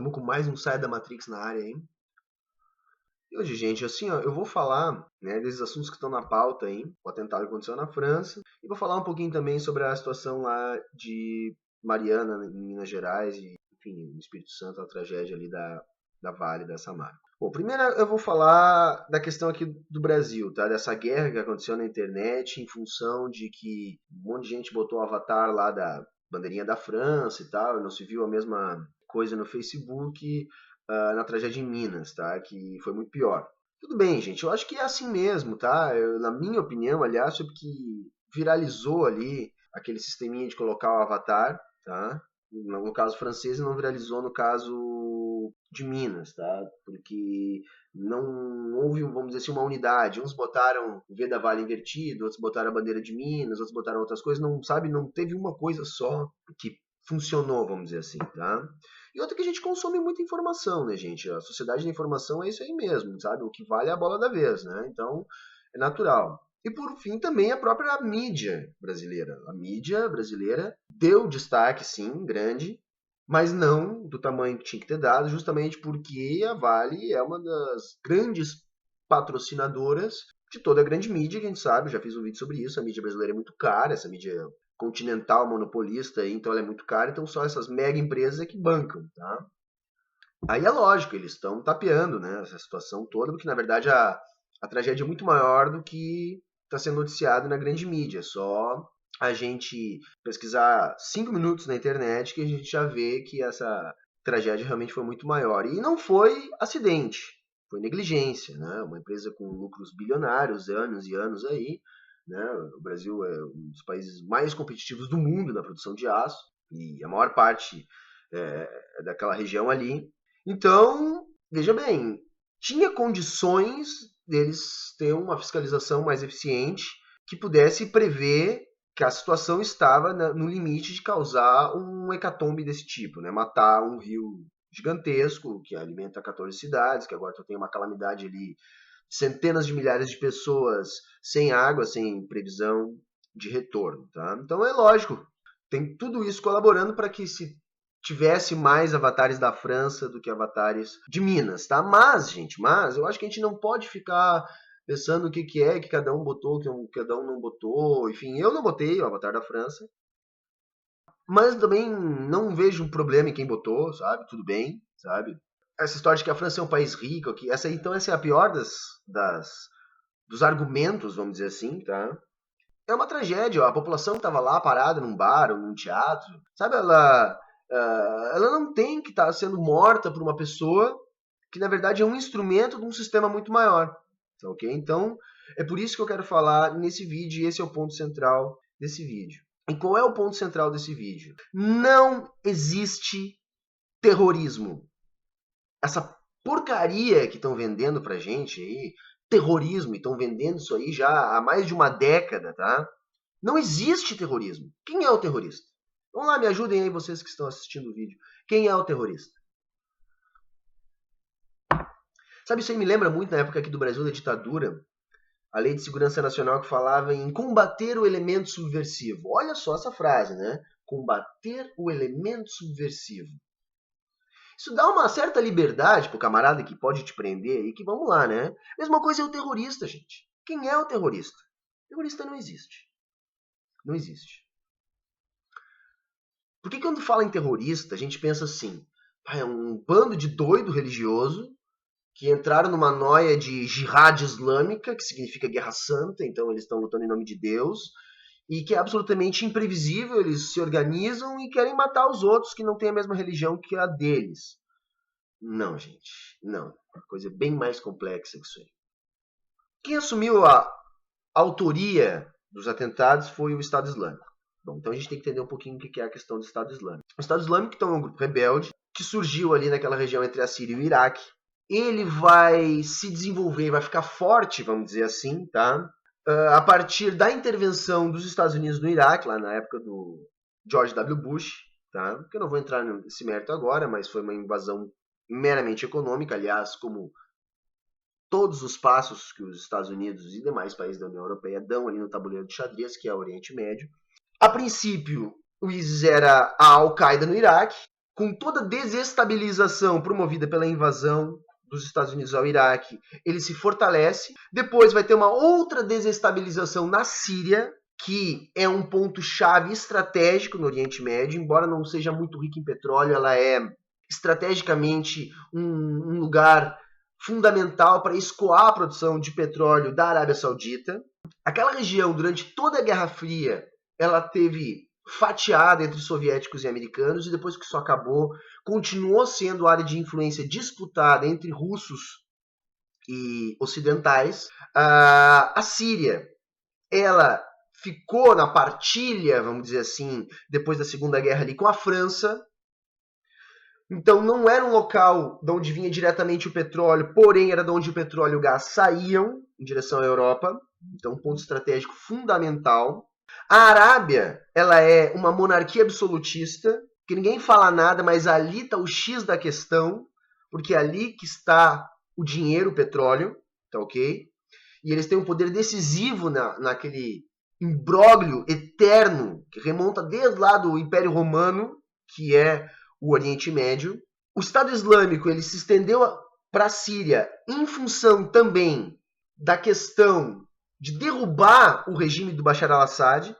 Estamos com mais um Saia da Matrix na área, hein? E hoje, gente, assim, ó, eu vou falar, né, desses assuntos que estão na pauta aí, o atentado que aconteceu na França, e vou falar um pouquinho também sobre a situação lá de Mariana, em Minas Gerais, e, enfim, no Espírito Santo, a tragédia ali da Vale, da Samarco. Bom, primeiro eu vou falar da questão aqui do Brasil, tá? Dessa guerra que aconteceu na internet em função de que um monte de gente botou o avatar lá da bandeirinha da França e tal, e não se viu a mesma coisa no Facebook na tragédia em Minas, tá? Que foi muito pior. Tudo bem, gente, eu acho que é assim mesmo, tá? Na minha opinião, aliás, foi porque viralizou ali aquele sisteminha de colocar o avatar, tá? No caso francês, não viralizou no caso de Minas, tá? Porque não houve, vamos dizer assim, uma unidade. Uns botaram o V da Vale invertido, outros botaram a bandeira de Minas, outros botaram outras coisas. Não, sabe, não teve uma coisa só que funcionou, vamos dizer assim, tá? E outra que a gente consome muita informação, né, gente? A sociedade da informação é isso aí mesmo, sabe? O que vale é a bola da vez, né? Então, é natural. E por fim, também a própria mídia brasileira. A mídia brasileira deu destaque, sim, grande, mas não do tamanho que tinha que ter dado, justamente porque a Vale é uma das grandes patrocinadoras de toda a grande mídia, que a gente sabe, já fiz um vídeo sobre isso. A mídia brasileira é muito cara, essa mídia continental, monopolista, então ela é muito cara, então só essas mega empresas é que bancam, tá? Aí é lógico, eles estão tapeando, né, essa situação toda, porque na verdade a tragédia é muito maior do que está sendo noticiado na grande mídia. Só a gente pesquisar 5 minutos na internet que a gente já vê que essa tragédia realmente foi muito maior. E não foi acidente, foi negligência, né? Uma empresa com lucros bilionários, anos e anos aí, né? O Brasil é um dos países mais competitivos do mundo na produção de aço, e a maior parte é daquela região ali. Então, veja bem, tinha condições deles ter uma fiscalização mais eficiente que pudesse prever que a situação estava no limite de causar um hecatombe desse tipo, né? Matar um rio gigantesco que alimenta 14 cidades, que agora tem uma calamidade ali, centenas de milhares de pessoas sem água, sem previsão de retorno, tá? Então é lógico, tem tudo isso colaborando para que se tivesse mais avatares da França do que avatares de Minas, tá? Mas, gente, eu acho que a gente não pode ficar pensando o que é que cada um botou, o que cada um não botou. Enfim, eu não botei o avatar da França, mas também não vejo um problema em quem botou, sabe? Tudo bem, sabe? Essa história de que a França é um país rico, que essa é a pior dos argumentos, vamos dizer assim, tá? É uma tragédia, ó. A população que estava lá parada num bar ou num teatro, sabe? Ela não tem que estar sendo morta por uma pessoa que, na verdade, é um instrumento de um sistema muito maior. Ok? Então, é por isso que eu quero falar nesse vídeo, e esse é o ponto central desse vídeo. E qual é o ponto central desse vídeo? Não existe terrorismo. Essa porcaria que estão vendendo pra gente aí, terrorismo, e estão vendendo isso aí já há mais de uma década, tá? Não existe terrorismo. Quem é o terrorista? Vamos lá, me ajudem aí vocês que estão assistindo o vídeo. Quem é o terrorista? Sabe, isso aí me lembra muito na época aqui do Brasil da ditadura, a Lei de Segurança Nacional que falava em combater o elemento subversivo. Olha só essa frase, né? Combater o elemento subversivo. Isso dá uma certa liberdade pro camarada que pode te prender e que vamos lá, né? Mesma coisa é o terrorista, gente. Quem é o terrorista? O terrorista não existe. Não existe. Por que quando fala em terrorista, a gente pensa assim, é um bando de doido religioso que entraram numa noia de jihad islâmica, que significa guerra santa, então eles estão lutando em nome de Deus, e que é absolutamente imprevisível, eles se organizam e querem matar os outros que não têm a mesma religião que a deles. Não, gente, não. A coisa é bem mais complexa que isso aí. Quem assumiu a autoria dos atentados foi o Estado Islâmico. Bom, então a gente tem que entender um pouquinho o que é a questão do Estado Islâmico. O Estado Islâmico então, é um grupo rebelde que surgiu ali naquela região entre a Síria e o Iraque. Ele vai se desenvolver, vai ficar forte, vamos dizer assim, tá? A partir da intervenção dos Estados Unidos no Iraque, lá na época do George W. Bush, tá? Que eu não vou entrar nesse mérito agora, mas foi uma invasão meramente econômica, aliás, como todos os passos que os Estados Unidos e demais países da União Europeia dão ali no tabuleiro de xadrez, que é o Oriente Médio. A princípio, o ISIS era a Al-Qaeda no Iraque, com toda a desestabilização promovida pela invasão dos Estados Unidos ao Iraque, ele se fortalece. Depois vai ter uma outra desestabilização na Síria, que é um ponto-chave estratégico no Oriente Médio, embora não seja muito rica em petróleo, ela é estrategicamente um lugar fundamental para escoar a produção de petróleo da Arábia Saudita. Aquela região, durante toda a Guerra Fria, ela teve fatiada entre soviéticos e americanos, e depois que isso acabou, continuou sendo área de influência disputada entre russos e ocidentais. A Síria, ela ficou na partilha, vamos dizer assim, depois da Segunda Guerra ali com a França. Então não era um local de onde vinha diretamente o petróleo, porém era de onde o petróleo e o gás saíam em direção à Europa. Então um ponto estratégico fundamental. A Arábia, ela é uma monarquia absolutista, que ninguém fala nada, mas ali está o X da questão, porque é ali que está o dinheiro, o petróleo, tá ok? E eles têm um poder decisivo naquele imbróglio eterno que remonta desde lá do Império Romano, que é o Oriente Médio. O Estado Islâmico ele se estendeu para a Síria em função também da questão de derrubar o regime do Bashar al-Assad,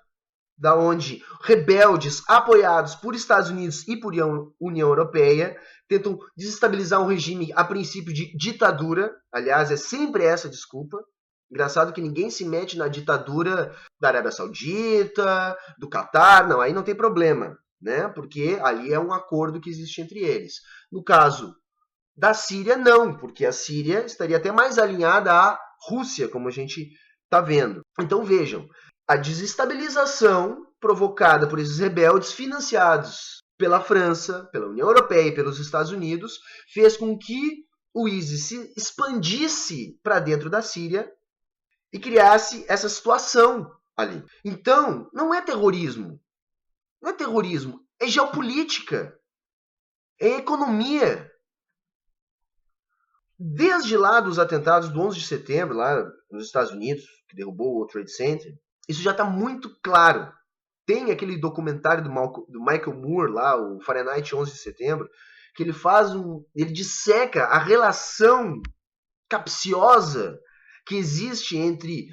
da onde rebeldes apoiados por Estados Unidos e por União Europeia tentam desestabilizar um regime a princípio de ditadura. Aliás, é sempre essa desculpa. Engraçado que ninguém se mete na ditadura da Arábia Saudita, do Catar, não, aí não tem problema, né? Porque ali é um acordo que existe entre eles. No caso da Síria, não, porque a Síria estaria até mais alinhada à Rússia, como a gente está vendo. Então vejam, a desestabilização provocada por esses rebeldes financiados pela França, pela União Europeia e pelos Estados Unidos fez com que o ISIS se expandisse para dentro da Síria e criasse essa situação ali. Então, não é terrorismo. Não é terrorismo, é geopolítica. É economia. Desde lá dos atentados do 11 de setembro, lá nos Estados Unidos, que derrubou o World Trade Center, isso já está muito claro. Tem aquele documentário do Michael Moore lá, o Fahrenheit 11 de setembro, que ele disseca a relação capciosa que existe entre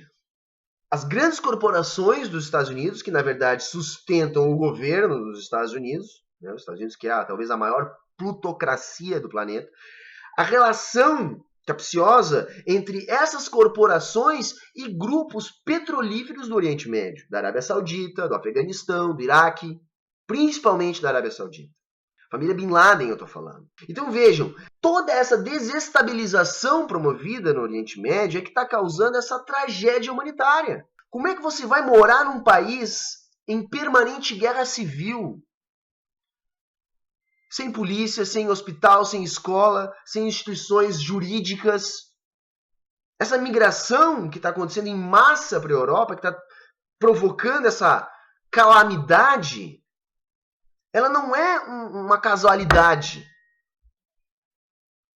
as grandes corporações dos Estados Unidos, que na verdade sustentam o governo dos Estados Unidos, né, os Estados Unidos que é talvez a maior plutocracia do planeta, a relação capciosa entre essas corporações e grupos petrolíferos do Oriente Médio, da Arábia Saudita, do Afeganistão, do Iraque, principalmente da Arábia Saudita. Família Bin Laden eu estou falando. Então vejam, toda essa desestabilização promovida no Oriente Médio é que está causando essa tragédia humanitária. Como é que você vai morar num país em permanente guerra civil? Sem polícia, sem hospital, sem escola, sem instituições jurídicas. Essa migração que está acontecendo em massa para a Europa, que está provocando essa calamidade, ela não é uma casualidade.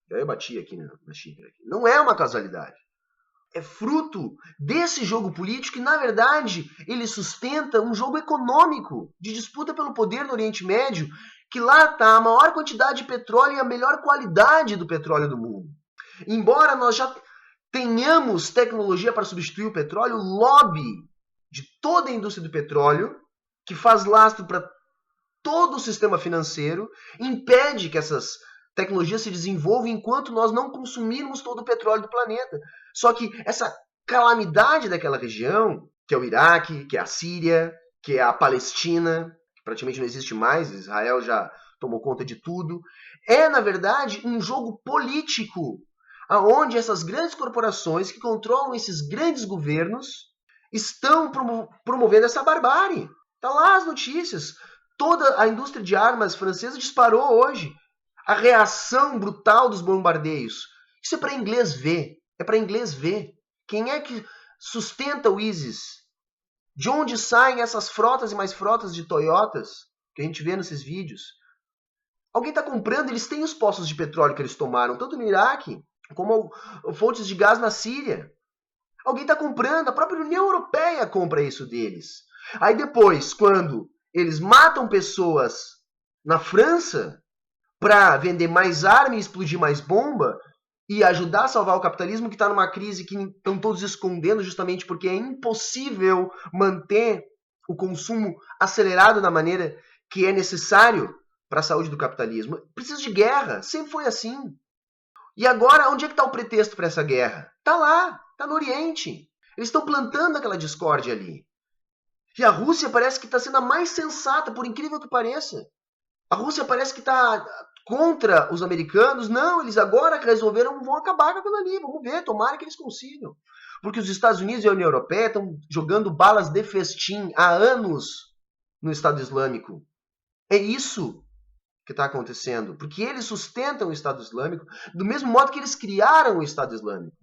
Eu bati aqui na xícara. Não é uma casualidade. É fruto desse jogo político que, na verdade, ele sustenta um jogo econômico de disputa pelo poder no Oriente Médio, que lá está a maior quantidade de petróleo e a melhor qualidade do petróleo do mundo. Embora nós já tenhamos tecnologia para substituir o petróleo, o lobby de toda a indústria do petróleo, que faz lastro para todo o sistema financeiro, impede que essas tecnologias se desenvolvam enquanto nós não consumirmos todo o petróleo do planeta. Só que essa calamidade daquela região, que é o Iraque, que é a Síria, que é a Palestina, que praticamente não existe mais, Israel já tomou conta de tudo, é, na verdade, um jogo político, onde essas grandes corporações que controlam esses grandes governos estão promovendo essa barbárie. Está lá as notícias. Toda a indústria de armas francesa disparou hoje. A reação brutal dos bombardeios. Isso é para inglês ver. É para inglês ver. Quem é que sustenta o ISIS? De onde saem essas frotas e mais frotas de Toyotas que a gente vê nesses vídeos? Alguém está comprando, eles têm os poços de petróleo que eles tomaram, tanto no Iraque, como fontes de gás na Síria. Alguém está comprando, a própria União Europeia compra isso deles. Aí depois, quando eles matam pessoas na França, para vender mais arma e explodir mais bomba e ajudar a salvar o capitalismo que está numa crise que estão todos escondendo justamente porque é impossível manter o consumo acelerado da maneira que é necessário para a saúde do capitalismo. Precisa de guerra, sempre foi assim. E agora, onde é que está o pretexto para essa guerra? Está lá, está no Oriente. Eles estão plantando aquela discórdia ali. E a Rússia parece que está sendo a mais sensata, por incrível que pareça. A Rússia parece que está contra os americanos. Não, eles agora resolveram, vão acabar com aquilo ali. Vamos ver, tomara que eles consigam. Porque os Estados Unidos e a União Europeia estão jogando balas de festim há anos no Estado Islâmico. É isso que está acontecendo. Porque eles sustentam o Estado Islâmico do mesmo modo que eles criaram o Estado Islâmico.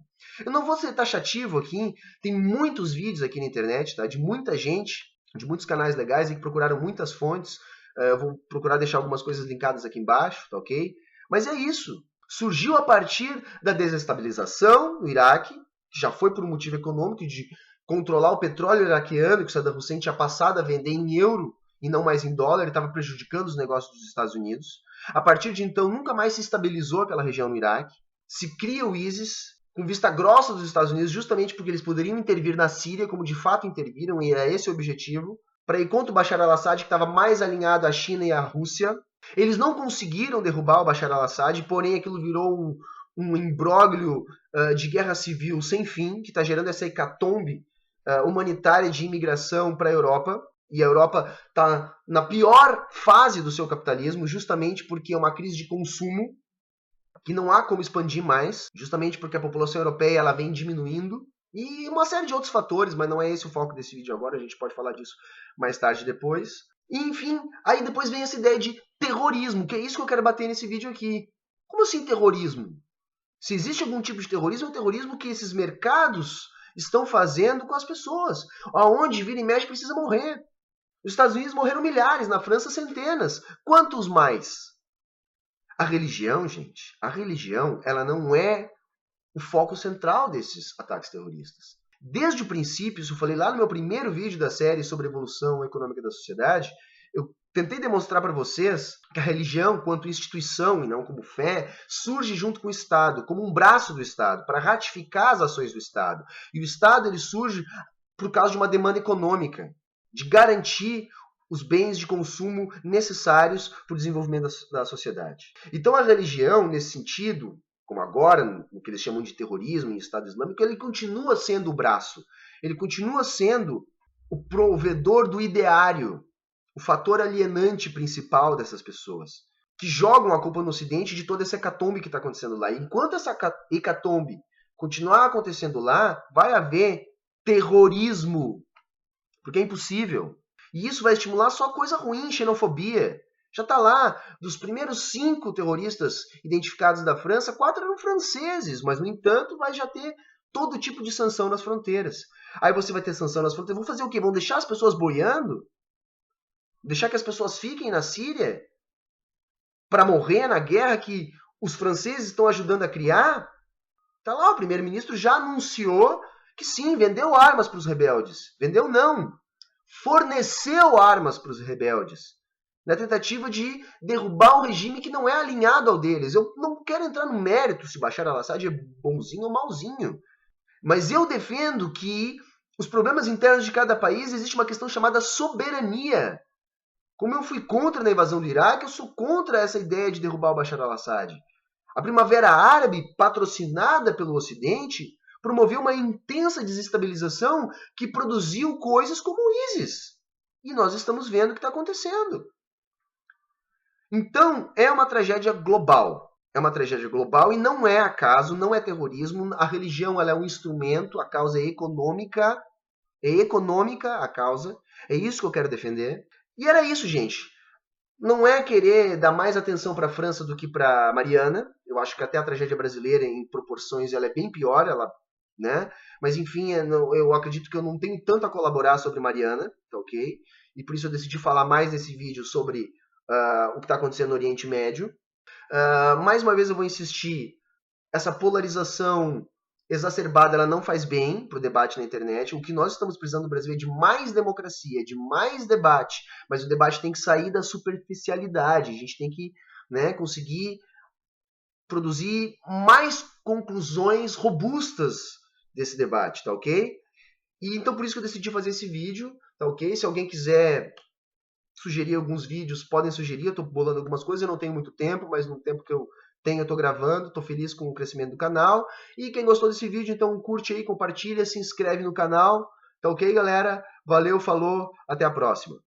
Eu não vou ser taxativo aqui, tem muitos vídeos aqui na internet, tá? De muita gente, de muitos canais legais que procuraram muitas fontes. Eu vou procurar deixar algumas coisas linkadas aqui embaixo, tá ok? Mas é isso. Surgiu a partir da desestabilização no Iraque, que já foi por um motivo econômico de controlar o petróleo iraquiano, que o Saddam Hussein tinha passado a vender em euro e não mais em dólar, ele estava prejudicando os negócios dos Estados Unidos. A partir de então, nunca mais se estabilizou aquela região no Iraque. Se cria o ISIS, com vista grossa dos Estados Unidos, justamente porque eles poderiam intervir na Síria, como de fato interviram, e era esse o objetivo, para ir contra o Bashar al-Assad, que estava mais alinhado à China e à Rússia. Eles não conseguiram derrubar o Bashar al-Assad, porém aquilo virou um imbróglio de guerra civil sem fim, que está gerando essa hecatombe humanitária de imigração para a Europa. E a Europa está na pior fase do seu capitalismo, justamente porque é uma crise de consumo, que não há como expandir mais, justamente porque a população europeia ela vem diminuindo, e uma série de outros fatores, mas não é esse o foco desse vídeo agora, a gente pode falar disso mais tarde depois. E, enfim, aí depois vem essa ideia de terrorismo, que é isso que eu quero bater nesse vídeo aqui. Como assim terrorismo? Se existe algum tipo de terrorismo, é o terrorismo que esses mercados estão fazendo com as pessoas. Aonde vira e mexe precisa morrer. Nos Estados Unidos morreram milhares, na França centenas. Quantos mais? A religião, gente, a religião, ela não é o foco central desses ataques terroristas. Desde o princípio, isso eu falei lá no meu primeiro vídeo da série sobre a evolução econômica da sociedade, eu tentei demonstrar para vocês que a religião, quanto instituição e não como fé, surge junto com o Estado, como um braço do Estado, para ratificar as ações do Estado. E o Estado ele surge por causa de uma demanda econômica, de garantir os bens de consumo necessários para o desenvolvimento da sociedade. Então a religião, nesse sentido, como agora, no que eles chamam de terrorismo em Estado Islâmico, ele continua sendo o braço, ele continua sendo o provedor do ideário, o fator alienante principal dessas pessoas, que jogam a culpa no Ocidente de toda essa hecatombe que está acontecendo lá. E enquanto essa hecatombe continuar acontecendo lá, vai haver terrorismo, porque é impossível. E isso vai estimular só coisa ruim, xenofobia. Já está lá, dos primeiros 5 terroristas identificados da França, 4 eram franceses, mas, no entanto, vai já ter todo tipo de sanção nas fronteiras. Aí você vai ter sanção nas fronteiras. Vão fazer o quê? Vão deixar as pessoas boiando? Deixar que as pessoas fiquem na Síria? Para morrer na guerra que os franceses estão ajudando a criar? Está lá, o primeiro-ministro já anunciou que sim, vendeu armas para os rebeldes. Vendeu não. Forneceu armas para os rebeldes, na tentativa de derrubar um regime que não é alinhado ao deles. Eu não quero entrar no mérito se Bashar al-Assad é bonzinho ou malzinho, mas eu defendo que os problemas internos de cada país existe uma questão chamada soberania. Como eu fui contra na invasão do Iraque, eu sou contra essa ideia de derrubar o Bashar al-Assad. A Primavera Árabe, patrocinada pelo Ocidente, promoveu uma intensa desestabilização que produziu coisas como o ISIS. E nós estamos vendo o que está acontecendo. Então, é uma tragédia global. É uma tragédia global e não é acaso, não é terrorismo. A religião ela é um instrumento, a causa é econômica. É econômica a causa. É isso que eu quero defender. E era isso, gente. Não é querer dar mais atenção para a França do que para Mariana. Eu acho que até a tragédia brasileira, em proporções, ela é bem pior, né? Mas enfim, eu acredito que eu não tenho tanto a colaborar sobre Mariana, tá ok? E por isso eu decidi falar mais nesse vídeo sobre o que está acontecendo no Oriente Médio. Mais uma vez eu vou insistir, essa polarização exacerbada ela não faz bem para o debate na internet. O que nós estamos precisando no Brasil é de mais democracia, de mais debate, mas o debate tem que sair da superficialidade, a gente tem que né, conseguir produzir mais conclusões robustas desse debate, tá ok? E então por isso que eu decidi fazer esse vídeo, tá ok? Se alguém quiser sugerir alguns vídeos, podem sugerir, eu tô bolando algumas coisas, eu não tenho muito tempo, mas no tempo que eu tenho eu tô gravando, tô feliz com o crescimento do canal. E quem gostou desse vídeo, então curte aí, compartilha, se inscreve no canal, tá ok, galera? Valeu, falou, até a próxima.